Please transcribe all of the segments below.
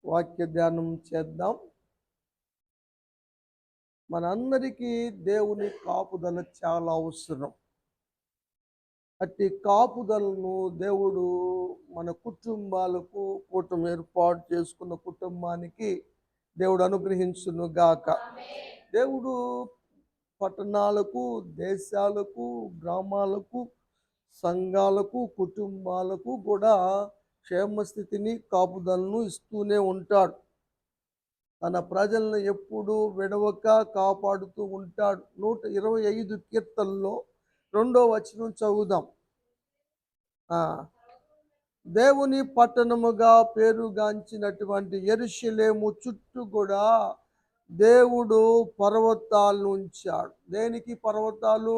వాక్య ధ్యానం చేద్దాం. మనందరికీ దేవుని కాపుదల చాలా అవసరం. అట్టి కాపుదలను దేవుడు మన కుటుంబాలకు కూటమి ఏర్పాటు చేసుకున్న కుటుంబానికి దేవుడు అనుగ్రహించును గాక. దేవుడు పట్టణాలకు, దేశాలకు, గ్రామాలకు, సంఘాలకు, కుటుంబాలకు కూడా క్షేమస్థితిని, కాపుదలను ఇస్తూనే ఉంటాడు. తన ప్రజలను ఎప్పుడూ విడవక కాపాడుతూ ఉంటాడు. 125 కీర్తనలో 2వ వచనం చదువుదాం. దేవుని పట్టణముగా పేరుగాంచినటువంటి యెరూషలేము చుట్టూ కూడా దేవుడు పర్వతాలను ఉంచాడు. దేనికి పర్వతాలు?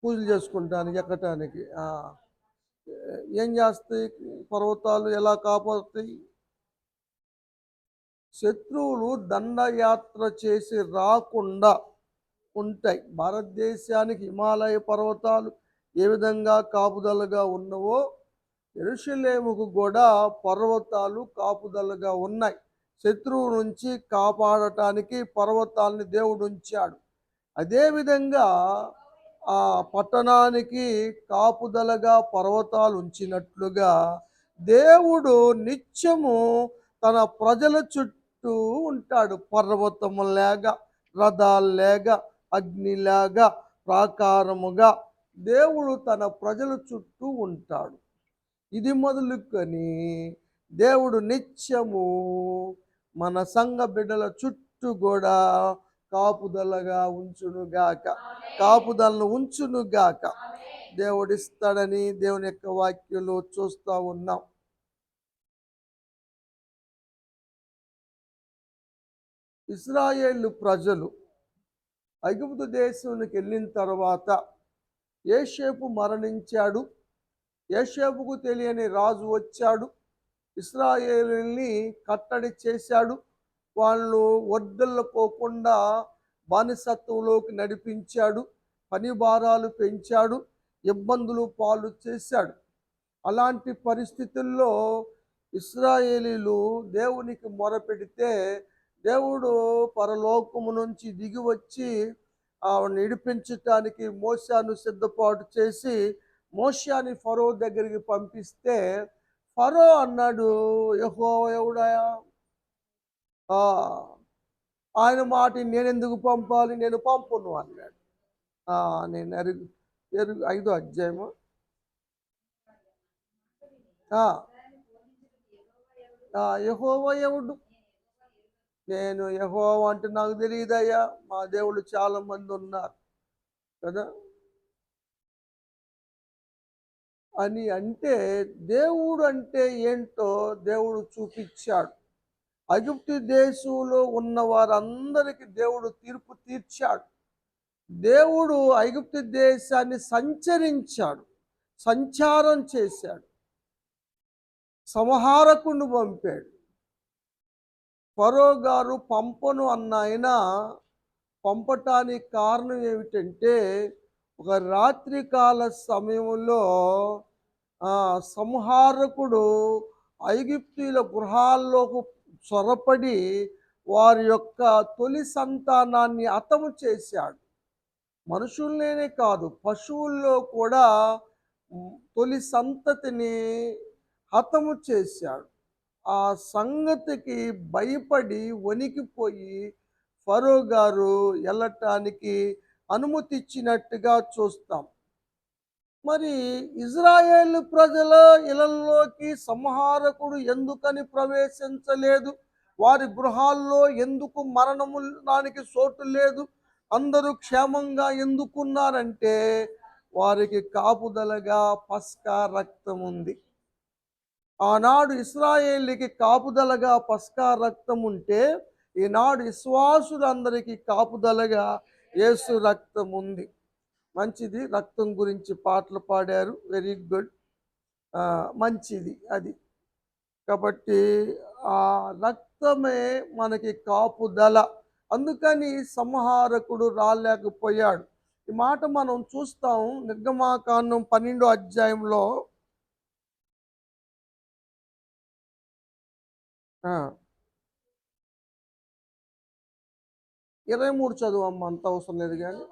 పూజలు చేసుకుంటానికి, ఎక్కటానికి. ఏం చేస్తాయి పర్వతాలు? ఎలా కాపాడుతాయి? శత్రువులు దండయాత్ర చేసి రాకుండా ఉంటాయి. భారతదేశానికి హిమాలయ పర్వతాలు ఏ విధంగా కాపుదలగా ఉన్నవో యెరూషలేముకు కూడా పర్వతాలు కాపుదలగా ఉన్నాయి. శత్రువు నుంచి కాపాడటానికి పర్వతాలని దేవుడు ఉంచాడు. అదేవిధంగా ఆ పట్టణానికి కాపుదలగా పర్వతాలు ఉంచినట్లుగా దేవుడు నిత్యము తన ప్రజల చుట్టూ ఉంటాడు. పర్వతములాగా, రథాల్లాగా, అగ్నిలాగా, ప్రాకారముగా దేవుడు తన ప్రజల చుట్టూ ఉంటాడు. ఇది మొదలుకొని దేవుడు నిత్యము మన సంఘ బిడ్డల చుట్టూ కూడా కాపుదలగా ఉంచునుగాక, కాపుదలను ఉంచునుగాక. దేవుడిస్తాడని దేవుని యొక్క వాక్యంలో చూస్తూ ఉన్నాం. ఇశ్రాయేలు ప్రజలు ఐగుప్తు దేశానికి వెళ్ళిన తర్వాత యోసేపు మరణించాడు. యోసేపుకు తెలియని రాజు వచ్చాడు, ఇశ్రాయేలుని కట్టడి చేశాడు. వాళ్ళు వర్ధిల్లపోకుండా బానిసత్వంలోకి నడిపించాడు, పని భారాలు పెంచాడు, ఇబ్బందులు పాలు చేశాడు. అలాంటి పరిస్థితుల్లో ఇశ్రాయేలీలు దేవునికి మొరపెడితే దేవుడు పరలోకము నుంచి దిగి వచ్చి ఆవిడని విడిపించటానికి మోషేను సిద్ధపాటు చేసి మోషేని ఫరో దగ్గరికి పంపిస్తే ఫరో అన్నాడు, యెహోవా ఎవడాయా? ఆయన మాట నేను ఎందుకు పంపాలి, నేను పంపును అన్నాడు. నేను 5వ అధ్యాయము యెహోవా ఎవడు? నేను యెహోవా అంటే నాకు తెలియదయ్యా, మా దేవుళ్ళు చాలా మంది ఉన్నారు కదా అని అంటే, దేవుడు అంటే ఏంటో దేవుడు చూపించాడు. ఐగుప్తు దేశంలో ఉన్న వారందరికీ దేవుడు తీర్పు తీర్చాడు. దేవుడు ఐగుప్తు దేశాన్ని సంచరించాడు, సంచారం చేశాడు, సంహారకుడిని పంపాడు. ఫరో గారు పంపను అన్న ఆయన పంపటానికి కారణం ఏమిటంటే, ఒక రాత్రికాల సమయంలో సంహారకుడు ఐగుప్తీయుల గృహాల్లోకి చొరపడి వారి యొక్క తొలి సంతానాన్ని హతము చేశాడు. మనుషుల్లోనే కాదు, పశువుల్లో కూడా తొలి సంతతిని హతము చేశాడు. ఆ సంగతికి భయపడి వణికిపోయి ఫరో గారు వెళ్ళటానికి అనుమతి ఇచ్చినట్టుగా చూస్తాం. మరి ఇజ్రాయేలు ప్రజల ఇళ్లలోకి సంహారకుడు ఎందుకని ప్రవేశించలేదు? వారి గృహాల్లో ఎందుకు మరణముడానికి చోటు లేదు? అందరూ క్షేమంగా ఎందుకున్నారంటే వారికి కాపుదలగా పస్కా రక్తం ఉంది. ఆనాడు ఇశ్రాయేలుకి కాపుదలగా పస్కా రక్తం ఉంటే ఈనాడు విశ్వాసులందరికీ కాపుదలగా యేసు రక్తం ఉంది. మంచిది, రక్తం గురించి పాటలు పాడారు, వెరీ గుడ్, మంచిది అది. కాబట్టి ఆ రక్తమే మనకి కాపుదల. అందుకని సంహారకుడు రాలేకపోయాడు. ఈ మాట మనం చూస్తాం నిర్గమాకాండం 12వ అధ్యాయంలో ఆ, 23 చదువు అంత అవసరం లేదు కానీ.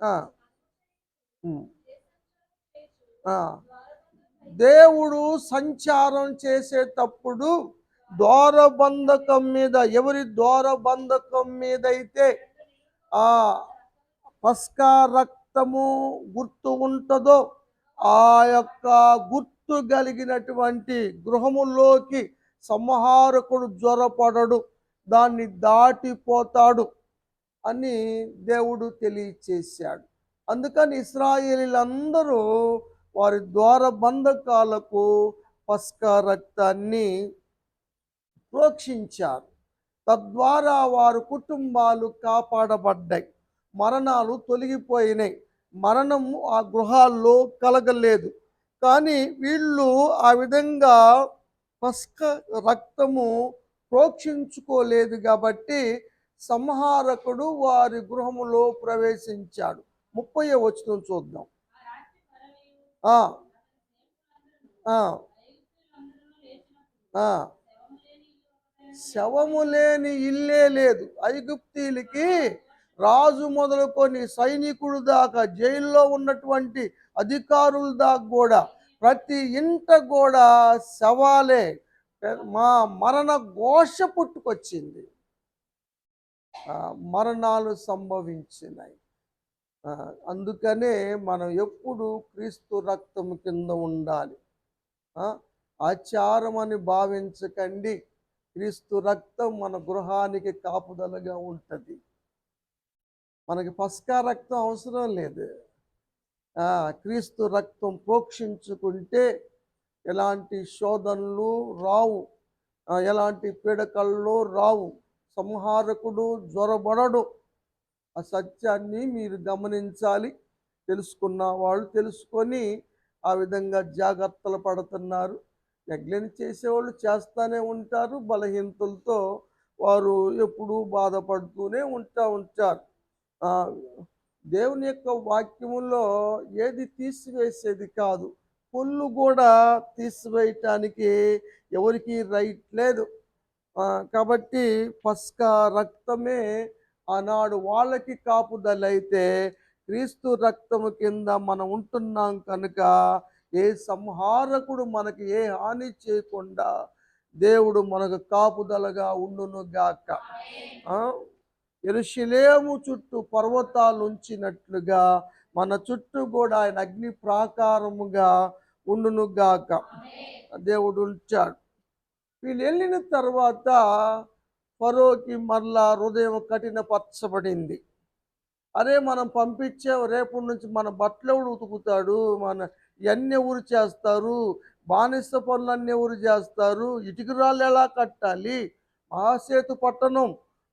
ఆ, ఉమ్, ఆ. దేవుడు సంచారం చేసేటప్పుడు ద్వారబంధకం మీద, ఎవరి ద్వారబంధకం మీద అయితే ఆ పస్కా రక్తము గుర్తు ఉంటుందో ఆ యొక్క గుర్తు కలిగినటువంటి గృహములోకి సంహారకుడు జ్వరపడడు, దాన్ని దాటిపోతాడు అని దేవుడు తెలియచేశాడు. అందుకని ఇశ్రాయేలీలందరూ వారి ద్వారబంధకాలకు పస్కా రక్తాన్ని ప్రోక్షించారు. తద్వారా వారి కుటుంబాలు కాపాడబడ్డాయి, మరణాలు తొలగిపోయినాయి, మరణము ఆ గృహాల్లో కలగలేదు. కానీ వీళ్ళు ఆ విధంగా పస్క రక్తము ప్రోక్షించుకోలేదు కాబట్టి సంహారకుడు వారి గృహములో ప్రవేశించాడు. 30వ వచనం చూద్దాం. ఆ ఆ ఆ శవము లేని ఇల్లే లేదు. ఐగుప్తీలకి రాజు మొదలుకొని సైనికుడు దాకా, జైల్లో ఉన్నటువంటి అధికారుల దాకా కూడా ప్రతి ఇంట కూడా శవాలే. మా మరణ ఘోష పుట్టుకొచ్చింది, మరణాలు సంభవించినాయి. అందుకనే మనం ఎప్పుడు క్రీస్తు రక్తము కింద ఉండాలి. ఆచారం అని భావించకండి, క్రీస్తు రక్తం మన గృహానికి కాపుదలగా ఉంటుంది. మనకి పస్కా రక్తం అవసరం లేదు. క్రీస్తు రక్తం ప్రోక్షించుకుంటే ఎలాంటి శోధనలు రావు, ఎలాంటి పీడకల్లో రావు, సంహారకుడు జ్వరబడడు. ఆ సత్యాన్ని మీరు గమనించాలి. తెలుసుకున్న వాళ్ళు తెలుసుకొని ఆ విధంగా జాగ్రత్తలు పడుతున్నారు. నెగ్లెక్ట్ చేసేవాళ్ళు చేస్తూనే ఉంటారు, బలహీనతలతో వారు ఎప్పుడూ బాధపడుతూనే ఉంటారు. దేవుని యొక్క వాక్యములో ఏది తీసివేసేది కాదు, పొల్లు కూడా తీసివేయటానికి ఎవరికి రైట్ లేదు. కాబట్టి పస్కా రక్తమే ఆనాడు వాళ్ళకి కాపుదలైతే క్రీస్తు రక్తము కింద మనం ఉంటున్నాం కనుక ఏ సంహారకుడు మనకి ఏ హాని చేయకుండా దేవుడు మనకు కాపుదలగా ఉండును గాక. యెరూషలేము చుట్టూ పర్వతాలు ఉంచినట్లుగా మన చుట్టూ కూడా ఆయన అగ్ని ప్రాకారముగా ఉండును గాక. దేవుడు ఉంచాడు. వీళ్ళు వెళ్ళిన తర్వాత ఫరోకి మరలా హృదయం కఠినపరచబడింది. అరే మనం పంపించావు, రేపటి నుంచి మన బట్టలు ఎవడు ఉతుకుతాడు, మన ఇవన్నీ ఎవరు చేస్తారు, బానిస పనులన్నీ ఎవరు చేస్తారు, ఇటుకరాళ్ళు ఎలా కట్టాలి, మహాసేతు పట్టణం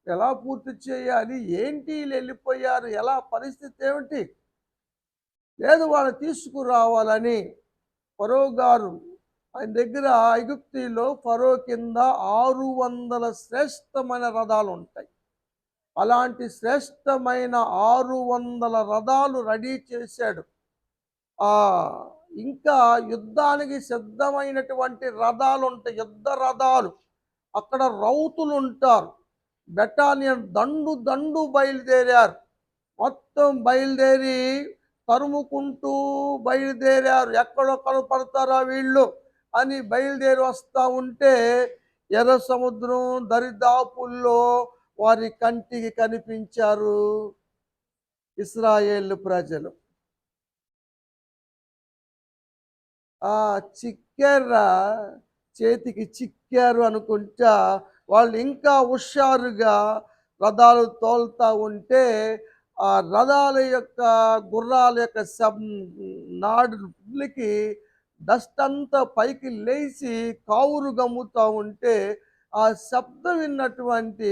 ఎలా పూర్తి చేయాలి, ఏంటి వీళ్ళు వెళ్ళిపోయారు, ఎలా పరిస్థితి ఏమిటి, లేదు వాళ్ళు తీసుకురావాలని ఫరో గారు ఆయన దగ్గర ఐగుప్తిలో ఫరో కింద 600 శ్రేష్టమైన రథాలు ఉంటాయి. అలాంటి శ్రేష్టమైన 600 రథాలు రెడీ చేశాడు. ఇంకా యుద్ధానికి సిద్ధమైనటువంటి రథాలు ఉంటాయి, యుద్ధ రథాలు. అక్కడ రౌతులు ఉంటారు, బెటాలియన్ దండు బయలుదేరారు. మొత్తం బయలుదేరి తరుముకుంటూ బయలుదేరారు. ఎక్కడొక్కడ పడతారా వీళ్ళు అని బయలుదేరి వస్తూ ఉంటే ఎర్ర సముద్రం దరిదాపుల్లో వారి కంటికి కనిపించారు ఇశ్రాయేలు ప్రజలు. చిక్కారా, చేతికి చిక్కారు అనుకుంటా వాళ్ళు ఇంకా హుషారుగా రథాలు తోలుతూ ఉంటే ఆ రథాల యొక్క గుర్రాల యొక్క నాడులకి డస్ట్ అంతా పైకి లేచి కావురు గమ్ముతూ ఉంటే ఆ శబ్దం విన్నటువంటి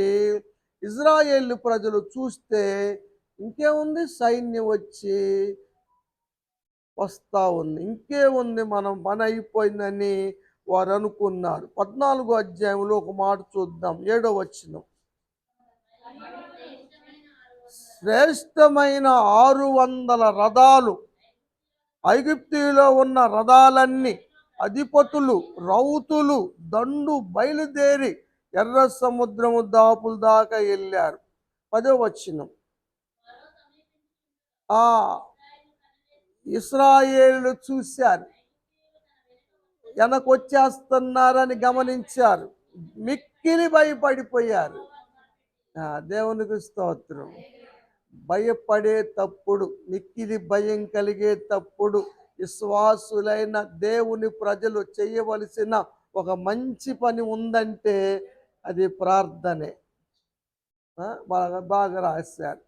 ఇజ్రాయేలు ప్రజలు చూస్తే ఇంకేముంది, సైన్యం వచ్చి వస్తూ ఉంది, ఇంకేముంది మనం పని అయిపోయిందని వారు అనుకున్నారు. 14వ అధ్యాయంలో ఒక మాట చూద్దాం, 7వ వచనం. శ్రేష్టమైన 600 రథాలు, ఐగుప్తులో ఉన్న రథాలన్నీ అధిపతులు, రౌతులు దండు బయలుదేరి ఎర్ర సముద్రము దాపుల దాకా వెళ్ళారు. 10వ వచనం. ఆ ఇశ్రాయేలు చూశారు, వెనకొచ్చేస్తున్నారని గమనించారు, మిక్కిలి భయపడిపోయారు. దేవునికి స్తోత్రం. భయపడేటప్పుడు, మిక్కిలి భయం కలిగేటప్పుడు విశ్వాసులైన దేవుని ప్రజలు చేయవలసిన ఒక మంచి పని ఉందంటే అది ప్రార్థనే. బాగా బాగా రాశారు.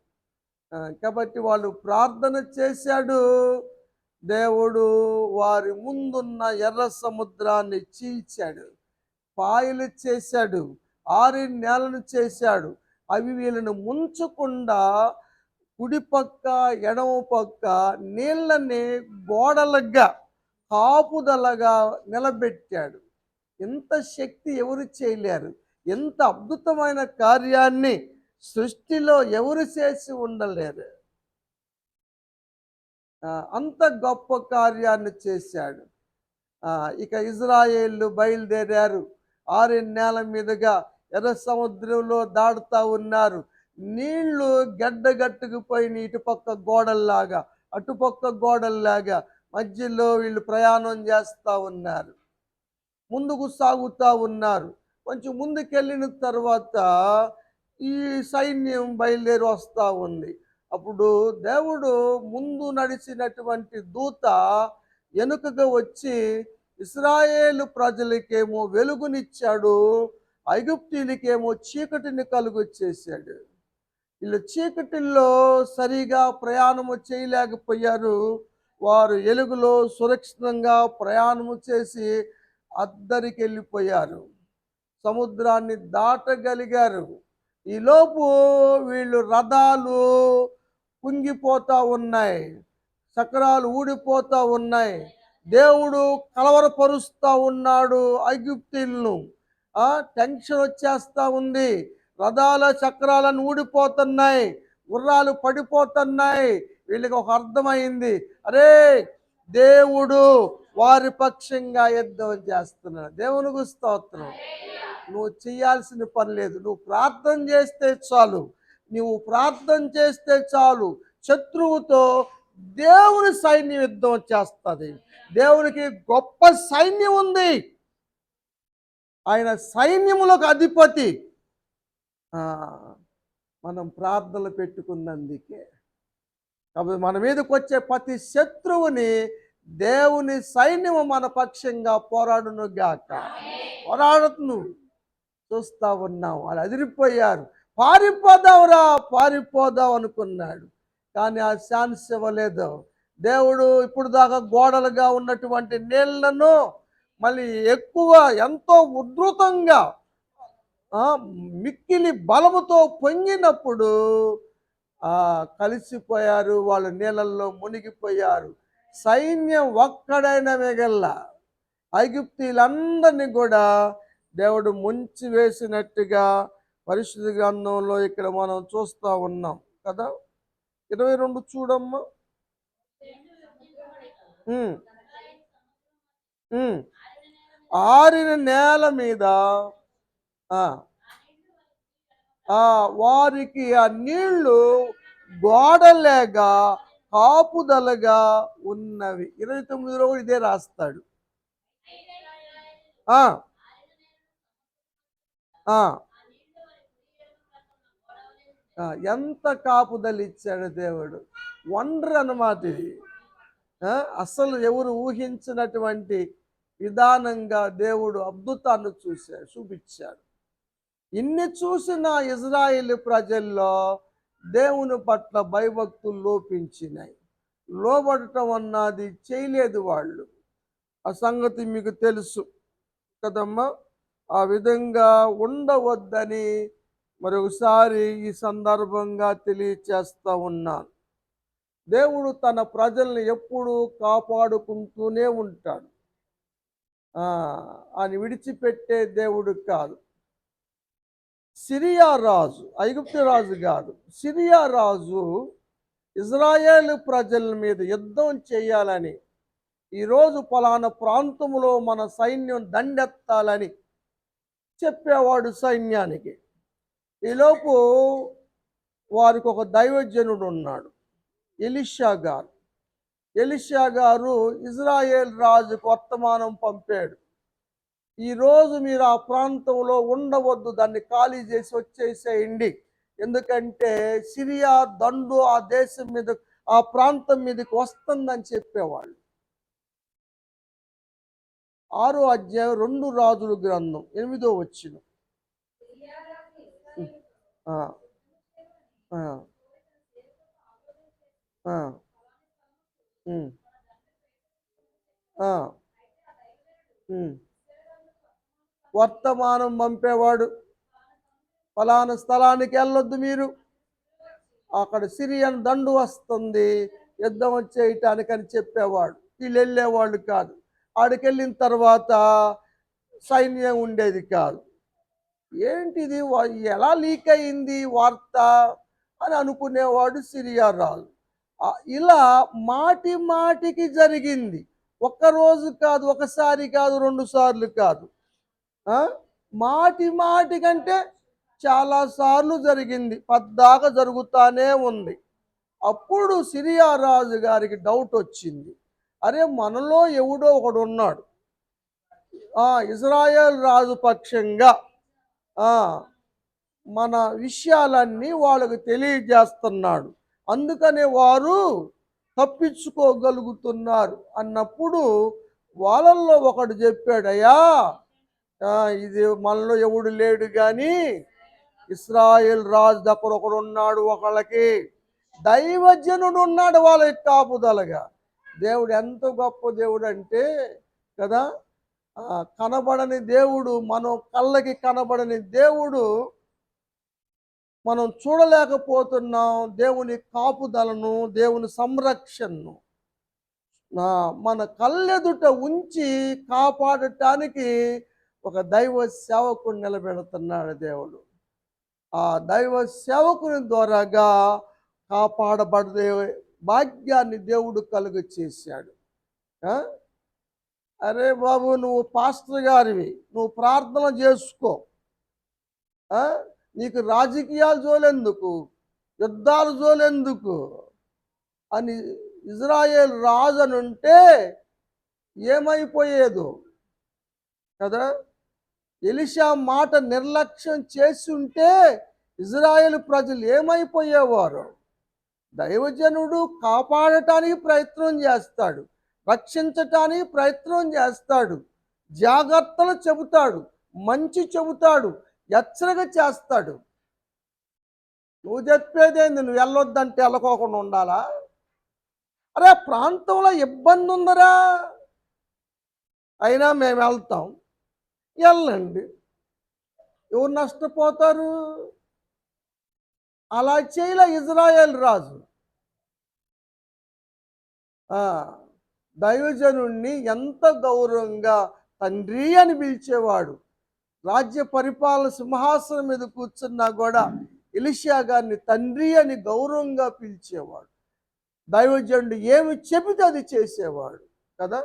కాబట్టి వాళ్ళు ప్రార్థన చేశాడు. దేవుడు వారి ముందున్న ఎర్ర సముద్రాన్ని చీల్చాడు, పాయలు చేశాడు, ఆరిన నేలను చేశాడు. అవి వీళ్ళను ముంచకుండా కుడి పక్క ఎడమ పక్క నీళ్ళని గోడలుగా కాపుదలగా నిలబెట్టాడు. ఎంత శక్తి ఎవరు చేయలేరు. ఎంత అద్భుతమైన కార్యాన్ని సృష్టిలో ఎవరు చేసి ఉండలేరు. అంత గొప్ప కార్యాన్ని చేశాడు. ఇక ఇజ్రాయేళ్లు బయలుదేరారు. ఆరిన నేల మీదుగా ఎర్ర సముద్రంలో దాడుతూ ఉన్నారు. నీళ్లు గడ్డగట్టుకుపోయిన ఇటుపక్క గోడల్లాగా అటుపక్క గోడల్లాగా మధ్యలో వీళ్ళు ప్రయాణం చేస్తూ ఉన్నారు, ముందుకు సాగుతూ ఉన్నారు. కొంచెం ముందుకెళ్ళిన తర్వాత ఈ సైన్యం బయలుదేరి వస్తూ ఉంది. అప్పుడు దేవుడు ముందు నడిచినటువంటి దూత వెనుకగా వచ్చి ఇశ్రాయేలు ప్రజలకేమో వెలుగునిచ్చాడు, ఐగుప్తీయులకేమో చీకటిని కలుగొచ్చేసాడు. వీళ్ళు చీకటిల్లో సరిగా ప్రయాణము చేయలేకపోయారు. వారు వెలుగులో సురక్షితంగా ప్రయాణము చేసి అద్దరికి వెళ్ళిపోయారు, సముద్రాన్ని దాటగలిగారు. ఈలోపు వీళ్ళు రథాలు కుంగిపోతూ ఉన్నాయి, చక్రాలు ఊడిపోతూ ఉన్నాయి. దేవుడు కలవరపరుస్తూ ఉన్నాడు ఐగుప్తీయులను. టెన్షన్ వచ్చేస్తూ ఉంది. రథాల చక్రాలను ఊడిపోతున్నాయి, గుర్రాలు పడిపోతున్నాయి. వీళ్ళకి ఒక అర్థమైంది, అరే దేవుడు వారి పక్షంగా యుద్ధం చేస్తున్నాడు. దేవునికి స్తోత్రం. నువ్వు చేయాల్సిన పని లేదు, నువ్వు ప్రార్థన చేస్తే చాలు. నువ్వు ప్రార్థన చేస్తే చాలు, శత్రువుతో దేవుని సైన్యం యుద్ధం చేస్తుంది. దేవునికి గొప్ప సైన్యం ఉంది, ఆయన సైన్యములకు అధిపతి. మనం ప్రార్థనలు పెట్టుకున్నందుకే. కాబట్టి మన మీదకి వచ్చే ప్రతి శత్రువుని దేవుని సైన్యము మన పక్షంగా పోరాడును గాక. పోరాడుతూ చూస్తూ ఉన్నాం. వాళ్ళు అదిరిపోయారు. పారిపోదావురా పారిపోదాం అనుకున్నాడు, కానీ ఆ ఛాన్స్ ఇవ్వలేదు. దేవుడు ఇప్పుడు దాకా గోడలుగా ఉన్నటువంటి నీళ్లను మళ్ళీ ఎక్కువ ఎంతో ఉధృతంగా మిక్కిలి బలముతో పొంగినప్పుడు కలిసిపోయారు, వాళ్ళు నీళ్ళల్లో మునిగిపోయారు. సైన్యం ఒక్కడైనా మిగల్ల. ఐగుప్తీయులందరినీ కూడా దేవుడు ముంచి వేసినట్టుగా పరిశుద్ధ గ్రంథంలో ఇక్కడ మనం చూస్తూ ఉన్నాం కదా. 22 చూడమ్మా. ఆరిన నేల మీద వారికి ఆ నీళ్లు గోడలేగా కాపుదలగా ఉన్నవి. 29లో కూడా ఇదే రాస్తాడు. ఎంత కాపుదలు ఇచ్చాడు దేవుడు. వండర్ అన్నమాట ఇది. అసలు ఎవరు ఊహించినటువంటి విధానంగా దేవుడు అద్భుతాన్ని చూపించాడు. ఇన్ని చూసిన ఇజ్రాయేలు ప్రజల్లో దేవుని పట్ల భయభక్తులు లోపించినాయి. లోబడటం అన్నది చేయలేదు వాళ్ళు. ఆ సంగతి మీకు తెలుసు కదమ్మా. ఆ విధంగా ఉండవద్దని మరొకసారి ఈ సందర్భంగా తెలియచేస్తూ ఉన్నాను. దేవుడు తన ప్రజల్ని ఎప్పుడూ కాపాడుకుంటూనే ఉంటాడు. ఆయన విడిచిపెట్టే దేవుడు కాదు. సిరియా రాజు, ఐగుప్తు రాజు కాదు, సిరియా రాజు ఇజ్రాయేలు ప్రజల మీద యుద్ధం చేయాలని ఈరోజు పలానా ప్రాంతంలో మన సైన్యం దండెత్తాలని చెప్పేవాడు సైన్యానికి. ఈలోపు వారికి ఒక దైవజనుడు ఉన్నాడు, ఎలీషా గారు. ఎలీషా గారు ఇజ్రాయేల్ రాజుకు వర్తమానం పంపాడు, ఈరోజు మీరు ఆ ప్రాంతంలో ఉండవద్దు, దాన్ని ఖాళీ చేసి వచ్చేసేయండి, ఎందుకంటే సిరియా దండు ఆ దేశం మీద, ఆ ప్రాంతం మీదకి వస్తుందని చెప్పేవాళ్ళు. 6వ అధ్యాయం 2 రాజుల గ్రంథం 8వ వచనం. ఆ, ఆ, ఆ, ఉమ్, ఆ, వర్తమానం పంపేవాడు, ఫలానా స్థలానికి వెళ్ళొద్దు మీరు, అక్కడ సిరియన్ దండు వస్తుంది, యుద్ధం చేయటానికి అని చెప్పేవాడు. వీళ్ళు వెళ్ళేవాళ్ళు కాదు. ఆడికి వెళ్ళిన తర్వాత సైన్యం ఉండేది కాదు. ఏంటిది, ఎలా లీక్ అయింది వార్త అని అనుకునేవాడు సిరియా రాజు. ఇలా మాటి మాటికి జరిగింది. ఒక్కరోజు కాదు, ఒకసారి కాదు, 2 సార్లు కాదు, మాటి మాటి కంటే చాలా సార్లు జరిగింది, పద్దాకా జరుగుతానే ఉంది. అప్పుడు సిరియా రాజు గారికి డౌట్ వచ్చింది, అరే మనలో ఎవడో ఒకడు ఉన్నాడు, ఇజ్రాయెల్ రాజు పక్షంగా మన విషయాలన్నీ వాళ్ళకు తెలియజేస్తున్నాడు, అందుకనే వారు తప్పించుకోగలుగుతున్నారు అన్నప్పుడు వాళ్ళల్లో ఒకడు చెప్పాడు, అయ్యా ఇది మనలో ఎవడు లేడు కానీ ఇశ్రాయేల్ రాజు దగ్గర ఒకడు ఉన్నాడు, ఒకళ్ళకి దైవజనుడు ఉన్నాడు వాళ్ళకి కాపుదలగా. దేవుడు ఎంత గొప్ప దేవుడు అంటే కదా, కనబడని దేవుడు, మనం కళ్ళకి కనబడని దేవుడు, మనం చూడలేకపోతున్నాం దేవుని కాపుదలను, దేవుని సంరక్షణను మన కళ్ళెదుట ఉంచి కాపాడటానికి ఒక దైవ సేవకుని నిలబెడుతున్నాడు దేవుడు. ఆ దైవ సేవకుని ద్వారాగా కాపాడబడే భాగ్యాన్ని దేవుడు కలుగ చేశాడు. అరే బాబు, నువ్వు పాస్టర్ గారివి, నువ్వు ప్రార్థన చేసుకో, నీకు రాజకీయాలు జోలెందుకు, యుద్ధాలు జోలెందుకు అని ఇజ్రాయేల్ రాజు అని ఉంటే ఏమైపోయేదో కదా. ఎలీషా మాట నిర్లక్ష్యం చేసి ఉంటే ఇజ్రాయేల్ ప్రజలు ఏమైపోయేవారు. దైవజనుడు కాపాడటానికి ప్రయత్నం చేస్తాడు, రక్షించటానికి ప్రయత్నం చేస్తాడు, జాగ్రత్తలు చెబుతాడు, మంచి చెబుతాడు, హెచ్చరిక చేస్తాడు. నువ్వు చెప్పేదేంది, నువ్వు వెళ్ళొద్దంటే వెళ్ళకోకుండా ఉండాలా? అరే ప్రాంతంలో ఇబ్బంది ఉందరా, అయినా మేము వెళ్తాం, వెళ్ళండి, ఎవరు నష్టపోతారు? అలా చేయలే ఇజ్రాయేల్ రాజు. దైవజనుణ్ణి ఎంత గౌరవంగా తండ్రి అని పిలిచేవాడు. రాజ్య పరిపాలన సింహాసనం మీద కూర్చున్నా కూడా ఎలీషా గారిని తండ్రి అని గౌరవంగా పిలిచేవాడు. దైవజనుడు ఏమి చెబితే అది చేసేవాడు కదా.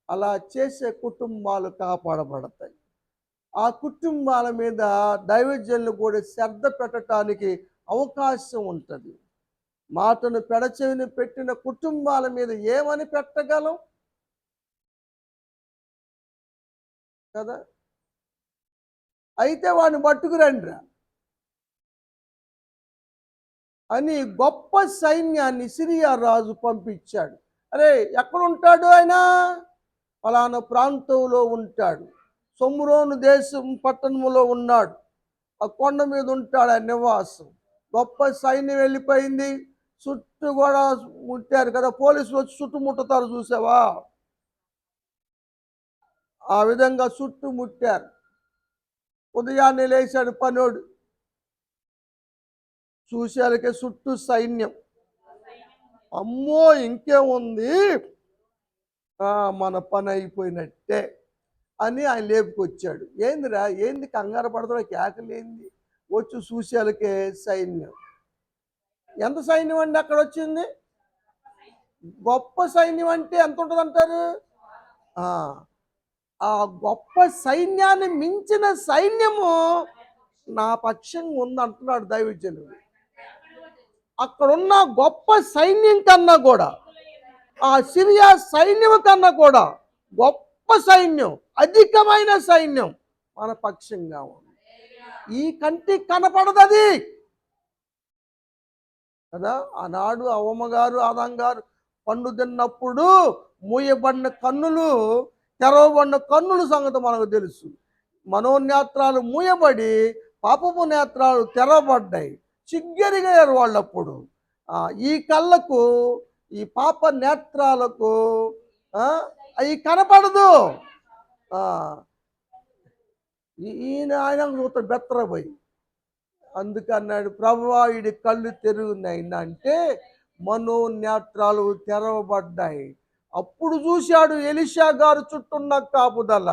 అలా చేసే కుటుంబాలు కాపాడబడతాయి. ఆ కుటుంబాల మీద దైవజనులు కూడా శ్రద్ధ పెట్టడానికి అవకాశం ఉంటుంది. మాటను పెడచెవిని పెట్టిన కుటుంబాల మీద ఏమని పెట్టగలం కదా. అయితే వాడిని పట్టుకురండిరా అని గొప్ప సైన్యాన్ని సిరియా రాజు పంపించాడు. అరే ఎక్కడుంటాడు ఆయన? ఫలానా ప్రాంతంలో ఉంటాడు, సొమ్రోను దేశం పట్టణంలో ఉన్నాడు, ఆ కొండ మీద ఉంటాడు ఆ నివాసం. గొప్ప సైన్యం వెళ్ళిపోయింది, చుట్టూ కూడా ముట్టారు కదా, పోలీసులు వచ్చి చుట్టుముట్టుతారు చూసావా, ఆ విధంగా చుట్టుముట్టారు. ఉదయాన్నే లేచాడు పనోడు, చూశాలకే చుట్టూ సైన్యం. అమ్మో ఇంకేముంది, మన పని అయిపోయినట్టే అని ఆయన లేపుకొచ్చాడు. ఏందిరా, ఏంది కంగారు పడతాడు, కేకలేంది, వచ్చి చూశాలకే సైన్యం. ఎంత సైన్యం అండి అక్కడ వచ్చింది? గొప్ప సైన్యం అంటే ఎంత ఉంటుంది అంటారు? ఆ ఆ గొప్ప సైన్యాన్ని మించిన సైన్యము నా పక్షంగా ఉంది అంటున్నాడు దైవజనుడు. అక్కడున్న గొప్ప సైన్యం కన్నా కూడా, ఆ సిరియా సైన్యం కన్నా కూడా గొప్ప సైన్యం, అధికమైన సైన్యం మన పక్షంగా ఉంది. ఈ కంటికి కనపడదు అది కదా. ఆనాడు అవ్వమ్మగారు ఆదంగారు పండు తిన్నప్పుడు మూయబడిన కన్నులు, తెరవబడిన కన్నుల సంగతి మనకు తెలుసు. మనోనేత్రాలు మూయబడి పాపపు నేత్రాలు తెరవబడ్డాయి. చిగ్గెరిగారు వాళ్ళప్పుడు. ఈ కళ్ళకు, ఈ పాప నేత్రాలకు అవి కనపడదు. ఆయన చూస్తాడు బెత్తరపోయి. అందుకన్నాడు, ప్రభువా వీడి కళ్ళు తెరుగున్నాయినా అంటే మనోనేత్రాలు తెరవబడ్డాయి. అప్పుడు చూశాడు ఎలీషా గారు చుట్టూన్న కాపుదల.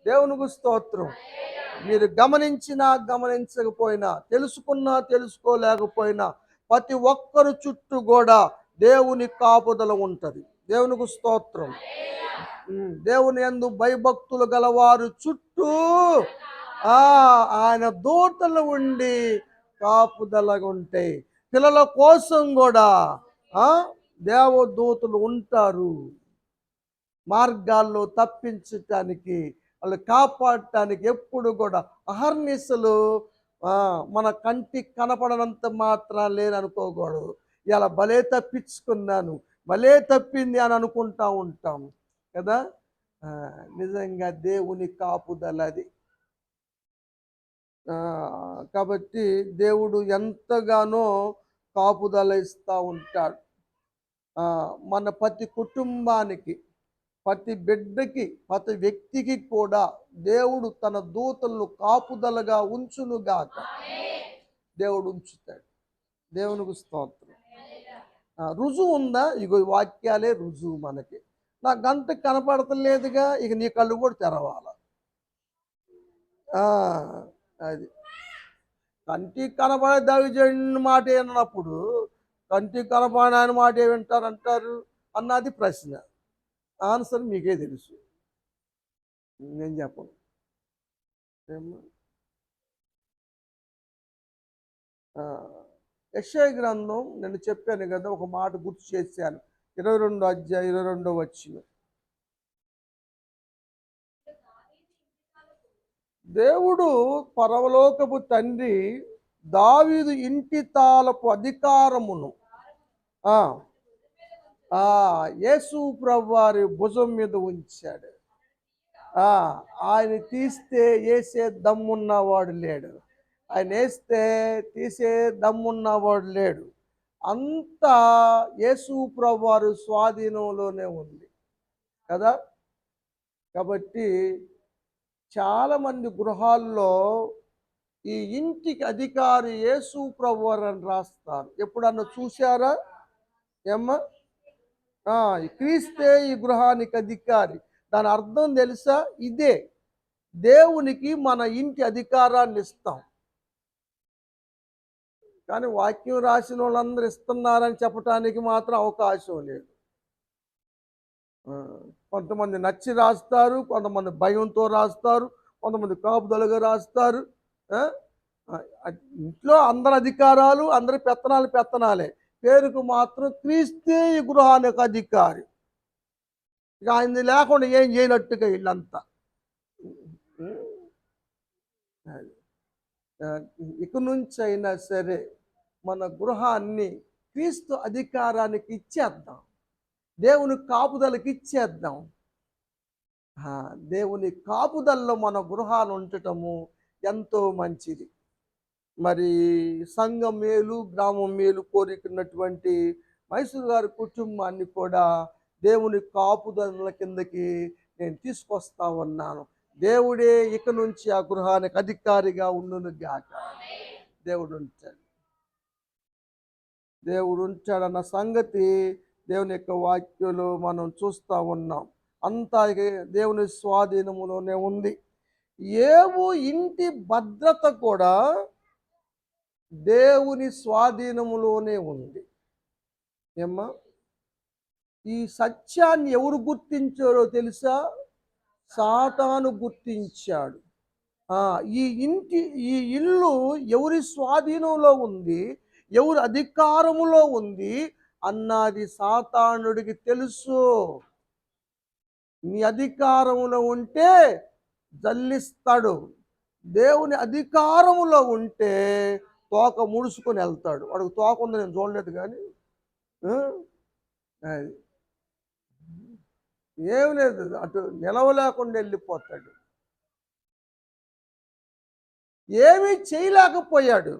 దేవునికి స్తోత్రం. మీరు గమనించినా గమనించకపోయినా, తెలుసుకున్నా తెలుసుకోలేకపోయినా, ప్రతి ఒక్కరు చుట్టూ కూడా దేవుని కాపుదల ఉంటుంది. దేవునికి స్తోత్రం. దేవుని యందు భయభక్తులు గలవారు చుట్టూ ఆయన దూతలు ఉండి కాపుదలగా ఉంటాయి. పిల్లల కోసం కూడా దేవదూతలు ఉంటారు. మార్గాల్లో తప్పించటానికి, వాళ్ళు కాపాడటానికి ఎప్పుడు కూడా అహర్నిశలు. మన కంటికి కనపడనంత మాత్రం లేననుకోకూడదు. ఇలా భలే తప్పించుకున్నాను, భలే తప్పింది అని అనుకుంటా ఉంటాం కదా. నిజంగా దేవుని కాపుదల అది. కాబట్టి దేవుడు ఎంతగానో కాపుదల ఇస్తూ ఉంటాడు. మన ప్రతి కుటుంబానికి, ప్రతి బిడ్డకి, ప్రతి వ్యక్తికి కూడా దేవుడు తన దూతలను కాపుదలగా ఉంచునుగాక. దేవుడు ఉంచుతాడు. దేవునికి స్తోత్రం. రుజువు ఉందా? ఇగో వాక్యాలే రుజువు మనకి. నా గంట కనపడతలేదుగా, ఇక నీ కళ్ళు కూడా తెరవాల. అది కంటికి కనపడే దైవజనుని మాట విన్నప్పుడు కంటికి కనపడని మాట వింటారంటారు అన్నది ప్రశ్న. ఆన్సర్ మీకే తెలుసు, నేను చెప్పను. యెషయా గ్రంథం నేను చెప్పాను కదా, ఒక మాట గుర్తు చేశాను. 22 అధ్యాయం 22 వచనం. దేవుడు పరలోకపు తండ్రి దావీదు ఇంటి తాలపు అధికారమును యేసు ప్రభువారి భుజం మీద ఉంచాడు. ఆయన తీస్తే వేసే దమ్మున్నవాడు లేడు, ఆయన వేస్తే తీసే దమ్మున్నవాడు లేడు. అంతా యేసు ప్రభువారి స్వాధీనంలోనే ఉంది కదా. కాబట్టి చాలామంది గృహాల్లో ఈ ఇంటికి అధికారి యేసు ప్రభువారు అని రాస్తారు. ఎప్పుడన్నా చూశారా ఏమ్మా? క్రీస్తే ఈ గృహానికి అధికారి. దాని అర్థం తెలుసా? ఇదే, దేవునికి మన ఇంటి అధికారాన్ని ఇస్తాం. కానీ వాక్యం రాసిన వాళ్ళందరూ ఇస్తున్నారని చెప్పడానికి మాత్రం అవకాశం లేదు. కొంతమంది నచ్చి రాస్తారు, కొంతమంది భయంతో రాస్తారు, కొంతమంది కాపుదలుగా రాస్తారు. ఇంట్లో అందరి అధికారాలు, అందరి పెత్తనాలే. పేరుకు మాత్రం క్రీస్తే ఈ గృహానికి అధికారి. ఇక ఆయన లేకుండా ఏం చేయనట్టుగా వీళ్ళంతా. ఇక నుంచి అయినా సరే మన గృహాన్ని క్రీస్తు అధికారానికి ఇచ్చేద్దాం, దేవుని కాపుదలకి ఇచ్చేద్దాం. దేవుని కాపుదల్లో మన గృహాలు ఉండటము ఎంతో మంచిది. మరి సంఘం మేలు, గ్రామం మేలు కోరుకున్నటువంటి మైసూరు గారి కుటుంబాన్ని కూడా దేవుని కాపుదల కిందకి నేను తీసుకొస్తా ఉన్నాను. దేవుడే ఇక నుంచి ఆ గృహానికి అధికారిగా ఉండును గాక. దేవుడు ఉంటాడన్న సంగతి దేవుని యొక్క వాక్యంలో మనం చూస్తూ ఉన్నాం. అంతా దేవుని స్వాధీనములోనే ఉంది. ఏవు ఇంటి భద్రత కూడా దేవుని స్వాధీనములోనే ఉంది. ఏమ్మా? ఈ సత్యాన్ని ఎవరు గుర్తించారో తెలుసా? సాతాను గుర్తించాడు. ఆ, ఈ ఇల్లు ఎవరి స్వాధీనంలో ఉంది, ఎవరి అధికారములో ఉంది అన్నది సాతానుడికి తెలుసు. నీ అధికారములో ఉంటే జల్లిస్తాడు, దేవుని అధికారములో ఉంటే తోక ముడుచుకొని వెళ్తాడు. వాడికి తోక ఉంది, నేను చూడలేదు కానీ అది ఏం లేదు, అటు నిలవలేకుండా వెళ్ళిపోతాడు. ఏమీ చేయలేకపోయాడు.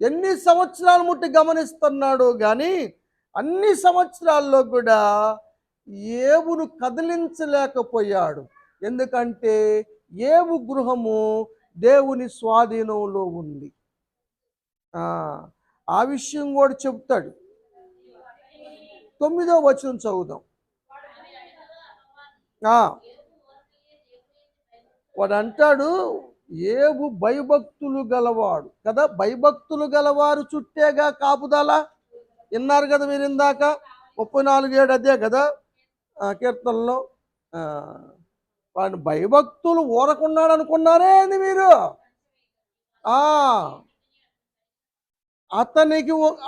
ఎన్ని సంవత్సరాలు ముట్టి గమనిస్తున్నాడు కానీ అన్ని సంవత్సరాల్లో కూడా ఏవును కదిలించలేకపోయాడు. ఎందుకంటే ఏవు గృహము దేవుని స్వాధీనంలో ఉంది. ఆ విషయం కూడా చెప్తాడు. 9వ వచనం చదువుదాం. వాడు అంటాడు, ఏవు భయభక్తులు గలవాడు కదా, భయభక్తులు గలవారు చుట్టేగా కాపుదల. విన్నారు కదా మీరు ఇందాక 34:7 అదే కదా కీర్తనలో. వాడిని భయభక్తులు ఊరకున్నాడు అనుకున్నారే అని మీరు.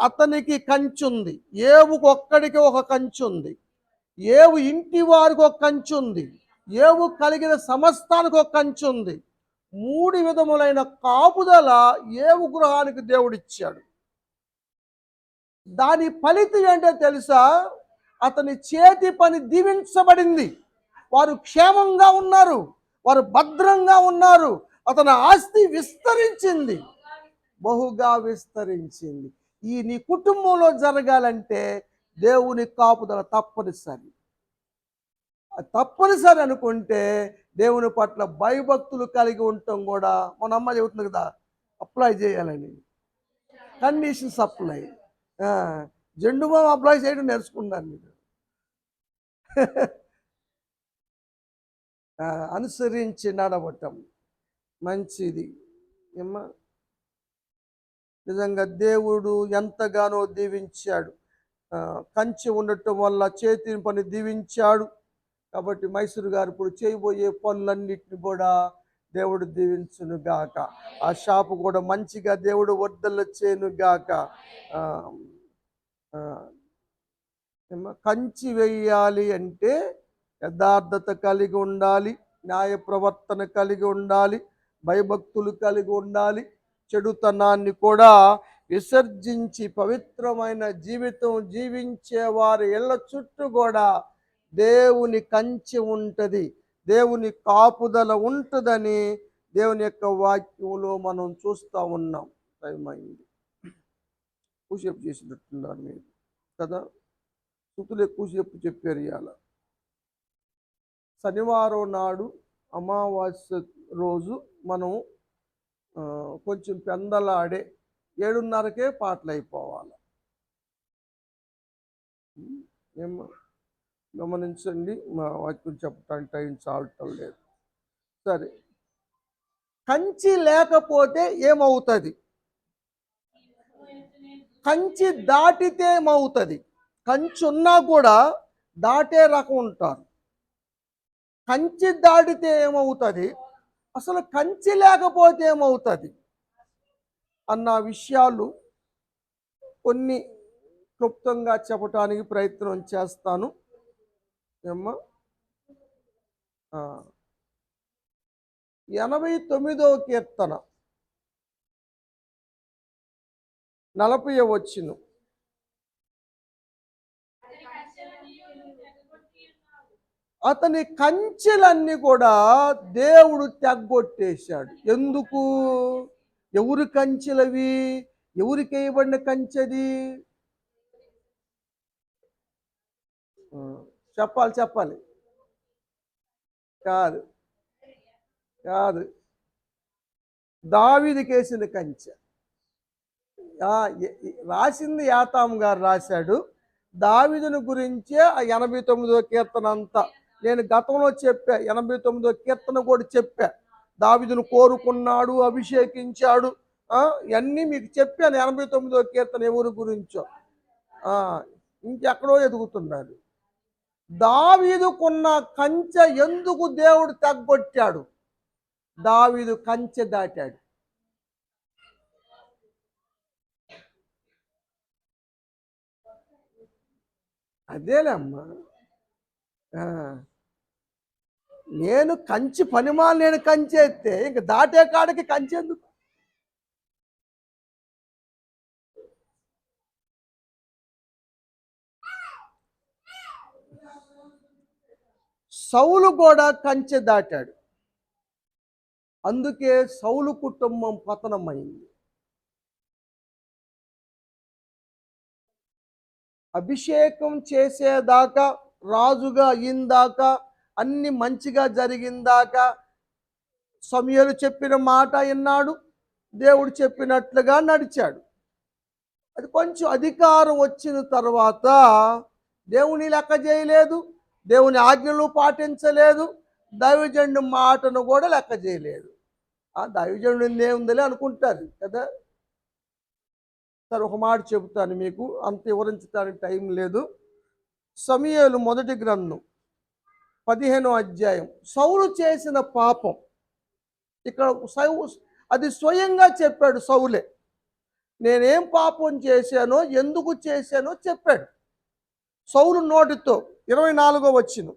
అతనికి కంచి ఉంది, ఏవుకు ఒక్కడికి ఒక కంచి ఉంది, ఏవు ఇంటి వారికి ఒక కంచి ఉంది, ఏవు కలిగిన సమస్తానికి ఒక కంచి ఉంది. 3 విధములైన కాపుదల ఏవు గృహానికి దేవుడిచ్చాడు. దాని ఫలితం ఏంటో తెలుసా? అతని చేతి పని దీవించబడింది. వారు క్షేమంగా ఉన్నారు, వారు భద్రంగా ఉన్నారు. అతని ఆస్తి విస్తరించింది, బహుగా విస్తరించింది. ఈ నీ కుటుంబంలో జరగాలంటే దేవుని కాపుదల తప్పనిసరి. తప్పనిసరి అనుకుంటే దేవుని పట్ల భయభక్తులు కలిగి ఉండటం కూడా, మన అమ్మ చెబుతుంది కదా, అప్లై చేయాలని. Conditions apply. Zandu balm apply చేయడం నేర్చుకున్నాను మీరు. అనుసరించి నడవటం మంచిది. ఏమ్మా, నిజంగా దేవుడు ఎంతగానో దీవించాడు. కంచి ఉండటం వల్ల చేతి పని దీవించాడు. కాబట్టి మైసూరు గారు ఇప్పుడు చేయబోయే పనులన్నిటిని కూడా దేవుడు దీవించును గాక. ఆ షాపు కూడా మంచిగా దేవుడు వర్ధల చేయను గాక. కంచి వేయాలి అంటే యథార్థత కలిగి ఉండాలి, న్యాయ ప్రవర్తన కలిగి ఉండాలి, భయభక్తులు కలిగి ఉండాలి. చెడుతనాన్ని కూడా విసర్జించి పవిత్రమైన జీవితం జీవించే వారి ఇళ్ళ చుట్టూ కూడా దేవుని కంచి ఉంటుంది, దేవుని కాపుదల ఉంటుందని దేవుని యొక్క వాక్యంలో మనం చూస్తూ ఉన్నాం. టైమైంది, ఎక్కువసేపు చేసినట్టున్నారు మీరు కదా, స్థుతులు ఎక్కువసేపు చెప్పారు. ఇవాళ శనివారం నాడు అమావాస్య రోజు మనం కొంచెం పెందలాడే 7:30కే పాటలు అయిపోవాలి. ఏమో గమనించండి, మా వాక్యం చెప్పడానికి టైం చాలటం లేదు. సరే, కంచి లేకపోతే ఏమవుతుంది? కంచి దాటితే ఏమవుతుంది? కంచి ఉన్నా కూడా దాటే రకం ఉంటారు. కంచి దాటితే ఏమవుతుంది, అసలు కంచి లేకపోతే ఏమవుతుంది అన్న విషయాలు కొన్ని క్లుప్తంగా చెప్పటానికి ప్రయత్నం చేస్తాను. ఏమ్మా, 89వ కీర్తన 40వ వచనం. అతని కంచెలన్నీ కూడా దేవుడు తెగ్గొట్టేశాడు. ఎందుకు? ఎవరి కంచెలవి? ఎవరికి వేయబడిన కంచెది? చెప్పాలి. కాదు, దావీదుకి వేసిన కంచె. రాసింది యాతాము గారు రాశాడు. దావీదుని గురించే ఆ 89వ కీర్తన అంతా నేను గతంలో చెప్పా. 89వ కీర్తన కూడా చెప్పా. దావీదును కోరుకున్నాడు, అభిషేకించాడు, ఇవన్నీ మీకు చెప్పాను. 89వ కీర్తన ఎవరి గురించో. ఇంకెక్కడో ఎదుగుతున్నారు. దావీదుకున్న కంచె ఎందుకు దేవుడు తగ్గొట్టాడు? దావీదు కంచె దాటాడు. అదేలేమ్మా. నేను కంచి పనిమాల నేను కంచె ఎత్తే ఇంక దాటే కాడికి కంచె ఎందుకు? సౌలు కూడా కంచె దాటాడు. అందుకే సౌలు కుటుంబం పతనమైంది. అభిషేకం చేసేదాకా, రాజుగా అయిందాకా, అన్ని మంచిగా జరిగిందాకా సమూయేలు చెప్పిన మాట విన్నాడు, దేవుడు చెప్పినట్లుగా నడిచాడు. అది కొంచెం అధికారం వచ్చిన తర్వాత దేవుని లెక్క చేయలేదు, దేవుని ఆజ్ఞలు పాటించలేదు, దైవజనుడి మాటను కూడా లెక్క చేయలేదు. ఆ దైవజనుడు ఏముందిలే అనుకుంటారు కదా. సరే, ఒక మాట చెబుతాను మీకు, అంత వివరించడానికి టైం లేదు. సమూయేలు మొదటి గ్రంథం 15వ అధ్యాయం. సౌలు చేసిన పాపం ఇక్కడ అది స్వయంగా చెప్పాడు సౌలే. నేనేం పాపం చేశానో, ఎందుకు చేశానో చెప్పాడు సౌలు నోటితో. 24వ వచనం.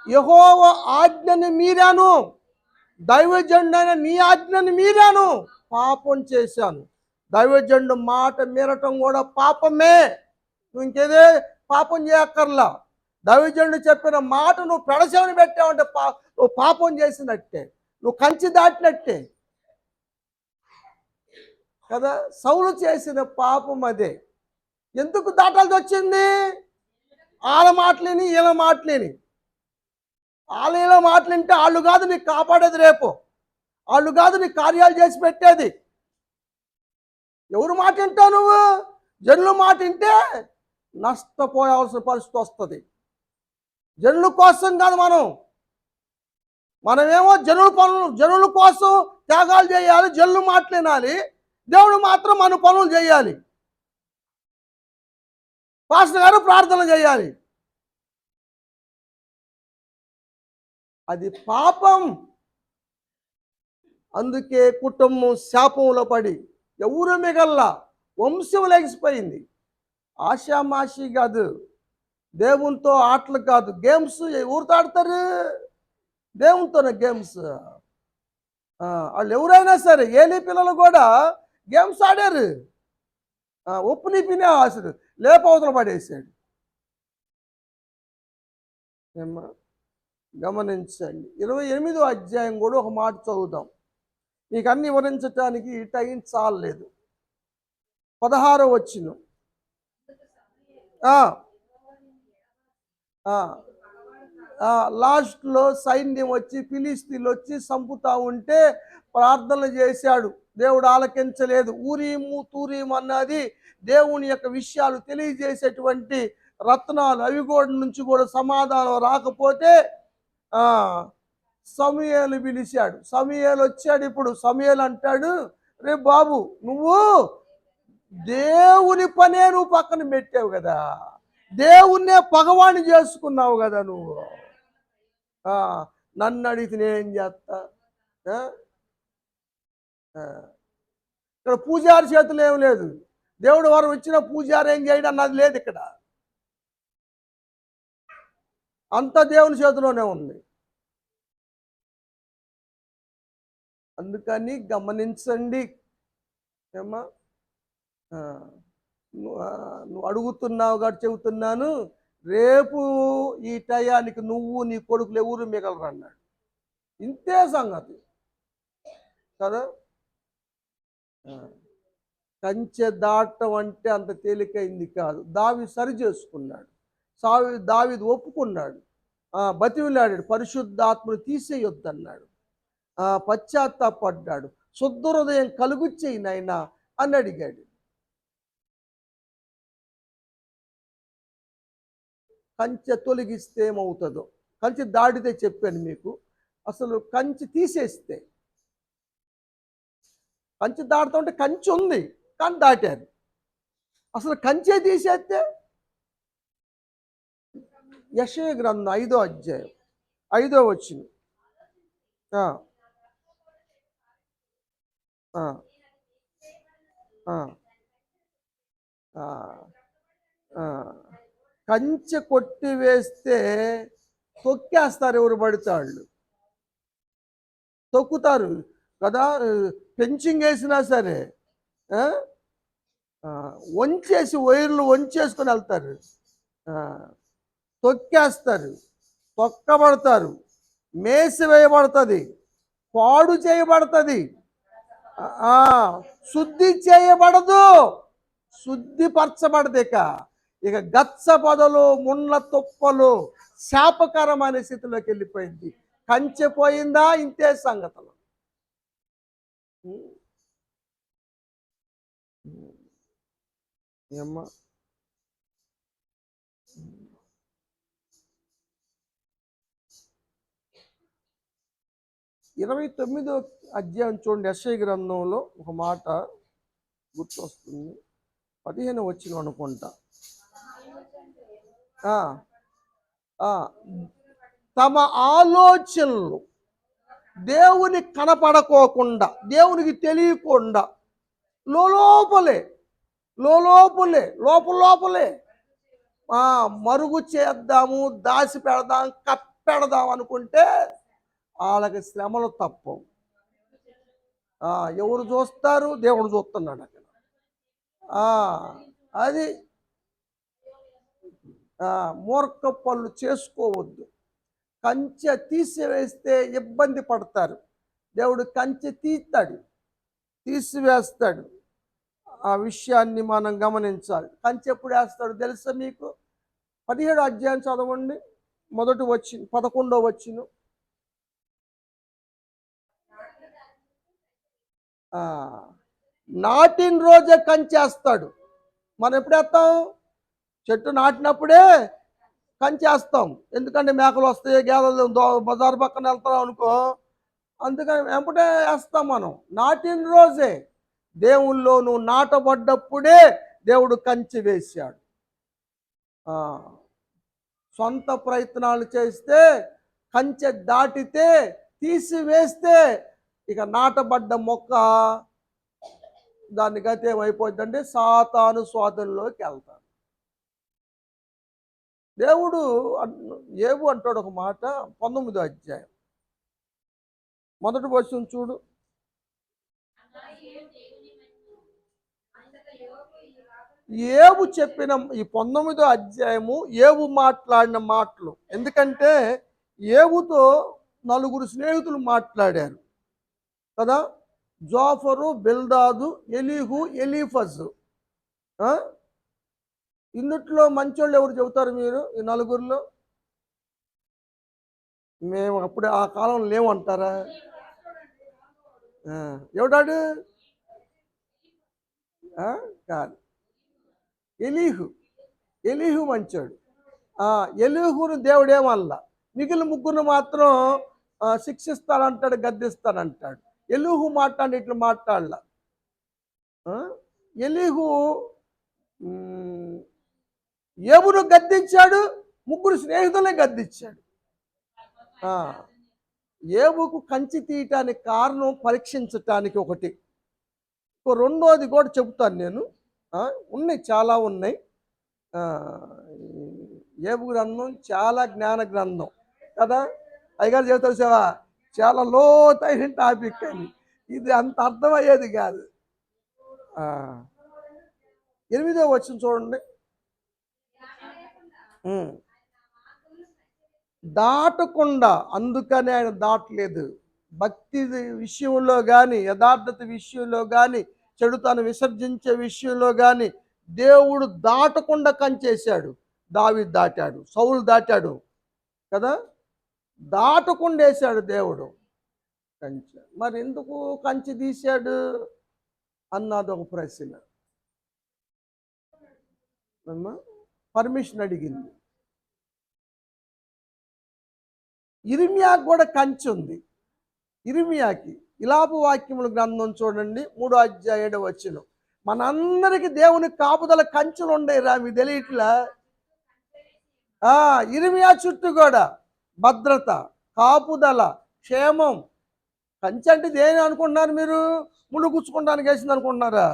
యెహోవా ఆజ్ఞను మీరాను, దైవజనుడైన నీ ఆజ్ఞను మీరాను, పాపం చేశాను. దైవజనుడు మాట మీరటం కూడా పాపమే. నువ్వు ఇంకేదే పాపం చేయక్కర్లా. దైవజనుడు చెప్పిన మాట నువ్వు పెడచెవిని పెట్టావంటే నువ్వు పాపం చేసినట్టే, నువ్వు కంచి దాటినట్టే కదా. సౌలు చేసిన పాపం అదే. ఎందుకు దాటాల్సి వచ్చింది? వాళ్ళ మాటలేని వీళ్ళ మాటలేని. వాళ్ళ మాటలుంటే వాళ్ళు కాదు నీకు కాపాడేది, రేపు వాళ్ళు కాదు నీకు కార్యాలు చేసి పెట్టేది. ఎవరు మాట వింటావు నువ్వు? జనుల మాట వింటే నష్టపోయాల్సిన పరిస్థితి వస్తుంది. జనుల కోసం కాదు, మనమేమో జనుల కోసం త్యాగాలు చేయాలి, జనులు మాట్లాడాలి, దేవుడు మాత్రం మన పనులు చేయాలి, పాస్టర్ గారు ప్రార్థన చేయాలి. అది పాపం. అందుకే కుటుంబం శాపంలో పడి ఎవరు మిగల్లా, వంశం లేచిపోయింది. ఆషామాషి కాదు, దేవునితో ఆటలు కాదు, గేమ్స్ ఎవరితో ఆడతారు? దేవునితోనే గేమ్స్. వాళ్ళు ఎవరైనా సరే, ఏలీ పిల్లలు కూడా గేమ్స్ ఆడారు. ఉప్పుని పినే అసలు లేపవతల పడేసాడు. ఏమ్మా గమనించండి. 28వ అధ్యాయం కూడా ఒక మాట చదువుదాం. మీకు అన్ని వివరించడానికి టైం చాలలేదు. 16వ వచనం. లాస్ట్లో సైన్యం వచ్చి, ఫిలిస్తీన్లు వచ్చి చంపుతా ఉంటే ప్రార్థనలు చేశాడు, దేవుడు ఆలకించలేదు. ఊరీము తూరీము అన్నది దేవుని యొక్క విషయాలు తెలియజేసేటువంటి రత్నాలు. అవి కూడా నుంచి కూడా సమాధానం రాకపోతే సమూయేలు పిలిచాడు. సమూయేలు వచ్చాడు. ఇప్పుడు సమూయేలు అంటాడు, రే బాబు, నువ్వు దేవుని పనే నువ్వు పక్కన పెట్టావు కదా, దేవుణ్ణే పగవాణ్ణి చేసుకున్నావు కదా నువ్వు. నన్ను అడిగితే నేనేం చేస్తా? ఇక్కడ పూజారి చేతులు ఏం లేదు. దేవుడు వారు వచ్చిన పూజారి ఏం చేయడం అన్నది లేదు ఇక్కడ. అంత దేవుని చేతిలోనే ఉంది. అందుకని గమనించండి. ఏమ్మా, నువ్వు అడుగుతున్నావు కాబట్టి చెబుతున్నాను, రేపు ఈ టయానికి నువ్వు నీ కొడుకులు ఎవరు మిగలరు అన్నాడు. ఇంతే సంగతి కదా. కంచె దాటం అంటే అంత తేలికైంది కాదు. దావీదు సరి చేసుకున్నాడు, దావీదు ఒప్పుకున్నాడు, బతిమిలాడాడు, పరిశుద్ధాత్మను తీసేయొద్దన్నాడు, పశ్చాత్తాపడ్డాడు, శుద్ధ హృదయం కలుగుచ్చేయి నాయనా అని అడిగాడు. కంచె తొలగిస్తే ఏమవుతుందో, కంచె దాడితే చెప్పాను మీకు. అసలు కంచె తీసేస్తే కంచె దాటుతుంటే కంచె ఉంది కానీ దాటారు. అసలు కంచె తీసేస్తే యెషయా గ్రంథం 5వ అధ్యాయం 5వ వచనం. ఆ, ఆ, ఆ, ఆ, ఆ. కంచె కొట్టి వేస్తే తొక్కేస్తారు, ఎవరు పడితే వాళ్ళు తొక్కుతారు కదా. పెంచింగ్ వేసినా సరే ఆ, ఆ, వంచేసి వైర్లు వంచేసుకొని వెళ్తారు. ఆ, తొక్కేస్తారు, తొక్కబడతారు, మేసి వేయబడుతుంది, పాడు చేయబడుతుంది. ఆ, శుద్ధి చేయబడదు, శుద్ధిపరచబడదు. ఇక గచ్చ పొదలు, ముళ్ళ తుప్పలు, శాపకరమైన స్థితిలోకి వెళ్ళిపోయింది. కంచె పోయిందా, ఇంతే సంగతులు. ఏమ్మా 29వ అధ్యాయం చూడండి. యెషయా గ్రంథంలో ఒక మాట గుర్తొస్తుంది, 15 వచ్చిన అనుకుంటా. ఆ, ఆ, తమ ఆలోచనలు దేవుని కనపడకోకుండా, దేవునికి తెలియకుండా లోపలే లోపలే లోపలే మరుగు చేద్దాము, దాచి పెడదాం, కప్పెడదాం అనుకుంటే వాళ్ళకి శ్రమలు తప్పవు. ఎవరు చూస్తారు? దేవుడు చూస్తున్నాడు అక్కడ. అది మూర్ఖ పనులు చేసుకోవద్దు. కంచె తీసివేస్తే ఇబ్బంది పడతారు. దేవుడు కంచె తీసివేస్తాడు. ఆ విషయాన్ని మనం గమనించాలి. కంచె ఎప్పుడు వేస్తాడు తెలుసా మీకు? 17వ అధ్యాయం చదవండి, మొదటి వచ్చిన 11వ వచ్చిన. నాటిన రోజే కంచేస్తాడు. మనం ఎప్పుడేస్తాం? చెట్టు నాటినప్పుడే కంచేస్తాం. ఎందుకంటే మేకలు వస్తాయి, గేదెలు బజారు పక్కన వెళ్తాం అనుకో, అందుకని వెంపటే వేస్తాం మనం. నాటిన రోజే, దేవుల్లో నువ్వు నాటబడ్డప్పుడే దేవుడు కంచె వేశాడు. సొంత ప్రయత్నాలు చేస్తే, కంచె దాటితే, తీసివేస్తే ఇక నాటబడ్డ మొక్క దాని గతి ఏమైపోద్దంటే సాతాను స్వాధీనంలోకి వెళ్తాడు. దేవుడు ఏవు అంటాడు ఒక మాట, 19వ అధ్యాయం మొదటి వచనం చూడు. ఏవు చెప్పిన ఈ 19వ అధ్యాయము ఏవు మాట్లాడిన మాటలు. ఎందుకంటే ఏవుతో 4 స్నేహితులు మాట్లాడారు కదా, జోఫరు, బిల్దాదు, ఎలీహు, ఎలీఫజు. ఇందుట్లో మంచోళ్ళు ఎవరు చెబుతారు మీరు? ఈ 4లో మేము అప్పుడే ఆ కాలం లేవంటారా? ఎవడాడు? కాదు, ఎలీహు మంచోడు. ఎలీహును దేవుడేమల్లా, మిగిలిన ముగ్గురు మాత్రం శిక్షిస్తానంటాడు, గద్దిస్తానంటాడు. ఎలీహు మాట్లాడి ఇట్లా మాట్లాడలా. ఎలీహు ఏవును గద్దించాడు, 3 స్నేహితులే గద్దించాడు. ఏవుకు కంచి తీయటానికి కారణం పరీక్షించటానికి ఒకటి. రెండోది కూడా చెబుతాను నేను, ఉన్నాయి, చాలా ఉన్నాయి. ఏబు గ్రంథం చాలా జ్ఞాన గ్రంథం కదా. అయ్యగారు చెబుతారు సేవా, చాలా లోతైన టాపిక్ అని, ఇది అంత అర్థమయ్యేది కాదు. 8వ వచనం చూడండి. దాటకుండా, అందుకని ఆయన దాటలేదు. భక్తి విషయంలో కానీ, యథార్థత విషయంలో కానీ, చెడుతను విసర్జించే విషయంలో కానీ దేవుడు దాటకుండా కంచేశాడు. దావీదు దాటాడు, సౌలు దాటాడు కదా, దాటకుండా వేశాడు దేవుడు కంచె. మరి ఎందుకు కంచె తీశాడు అన్నది ఒక ప్రశ్న. పర్మిషన్ అడిగింది. ఇర్మియాకి కూడా కంచె ఉంది. ఇర్మియాకి ఇలాపు వాక్యముల గ్రంథం చూడండి 3 అధ్యాయం 7 వచనం. మనందరికి దేవుని కాపుదల కంచులు ఉండేరా మీకు తెలియట్లా? ఇరిమియా చుట్టూ కూడా భద్రత, కాపుదల, క్షేమం. కంచె అంటే దేని అనుకుంటున్నారు మీరు? ముళ్ళు గుచ్చుకోవడానికి వేసింది అనుకుంటున్నారా?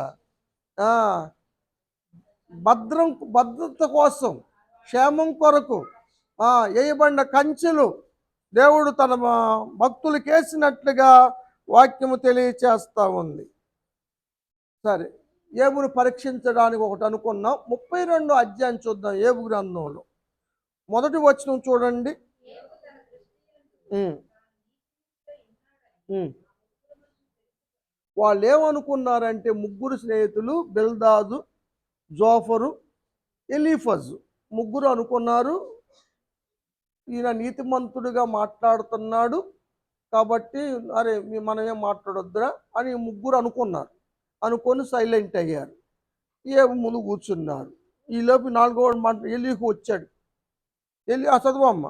భద్రత కోసం, క్షేమం కొరకు వేయబడిన కంచెలు దేవుడు తన భక్తులకు వేసినట్లుగా వాక్యము తెలియచేస్తూ ఉంది. సరే, ఏబును పరీక్షించడానికి ఒకటి అనుకున్నాం. 32 అధ్యాయం చూద్దాం. ఏబు గ్రంథంలో 1 వచనం చూడండి. వాళ్ళు ఏమనుకున్నారంటే, ముగ్గురు స్నేహితులు బిల్దాదు, జోఫరు, ఎలీఫజు ముగ్గురు అనుకున్నారు, ఈయన నీతిమంతుడిగా మాట్లాడుతున్నాడు కాబట్టి అరే మనమేం మాట్లాడొద్దురా అని ముగ్గురు అనుకున్నారు. అనుకొని సైలెంట్ అయ్యారు. ఏబు ముందు కూర్చున్నారు. ఈలోపు 4వ మాట ఎలీహు వచ్చాడు. చదువమ్మ.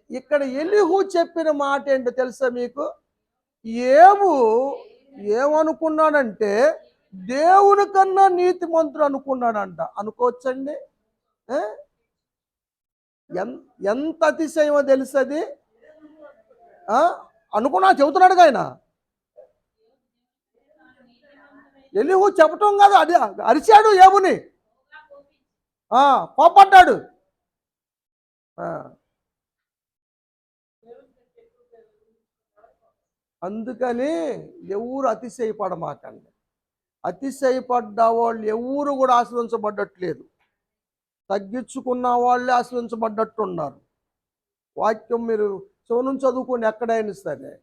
ఇక్కడ ఎలీహు చెప్పిన మాట ఏంటో తెలుసా మీకు? ఏబు ఏమనుకున్నాడంటే దేవుని కన్నా నీతిమంతుడు అనుకున్నాడంట. అనుకోవచ్చండి. ఎంత అతిశయమో తెలుసది. అనుకున్నా చెబుతున్నాడు ఆయన. ఎలీహు చెప్పటం కాదు, అది అరిచాడు ఏబుని, కోపడ్డాడు. అందుకని ఎవరు అతిశయపడమాకండి. అతిశయపడ్డ వాళ్ళు ఎవరు కూడా ఆశ్రయించబడ్డట్లేదు. తగ్గించుకున్న వాళ్ళే ఆశ్రయించబడ్డట్టు ఉన్నారు. వాక్యం మీరు చదువును చదువుకొని ఎక్కడైనా సరే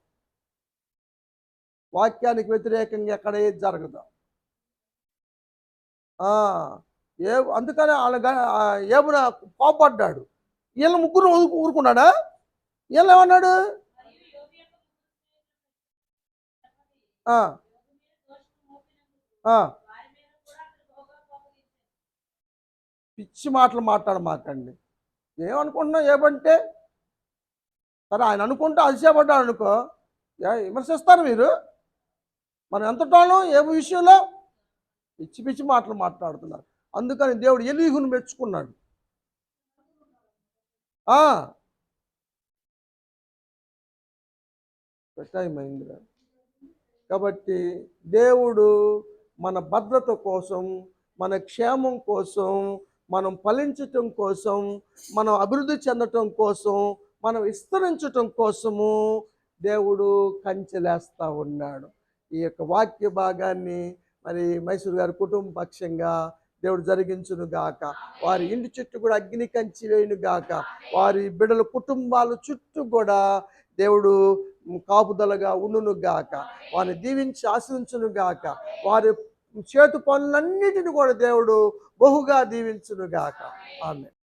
వాక్యానికి వ్యతిరేకంగా ఎక్కడ ఏది జరగదు. అందుకని ఏబున కోపడ్డాడు. వీళ్ళ ముగ్గురు ఊరుకున్నాడా? వీళ్ళు ఏమన్నాడు? పిచ్చి మాటలు మాట్లాడమాకండి. ఏమనుకుంటున్నావు? ఏమంటే సరే ఆయన అనుకుంటే అతిశయపడ్డాడు అనుకో, విమర్శిస్తారు మీరు. మనం ఎంత టోళ్ళం ఏ విషయంలో? పిచ్చి పిచ్చి మాటలు మాట్లాడుతున్నారు. అందుకని దేవుడు ఎలీహును మెచ్చుకున్నాడు. టైం అయిందిరా. కాబట్టి దేవుడు మన భద్రత కోసం, మన క్షేమం కోసం, మనం ఫలించటం కోసం, మనం అభివృద్ధి చెందటం కోసం, మనం విస్తరించటం కోసము దేవుడు కంచెలేస్తూ ఉన్నాడు. ఈ యొక్క వాక్య భాగాన్ని మరి మైసూర్ గారి కుటుంబ పక్షంగా దేవుడు జరిగించును గాక. వారి ఇంటి చుట్టూ కూడా అగ్ని కంచి వేయును గాక. వారి బిడ్డల కుటుంబాల చుట్టూ కూడా దేవుడు కాపుదలగా ఉండును గాక. వారిని దీవించి ఆశీర్వించును గాక. వారి చేతు పనులన్నిటిని కూడా దేవుడు బహుగా దీవించును గాక. ఆమేన్.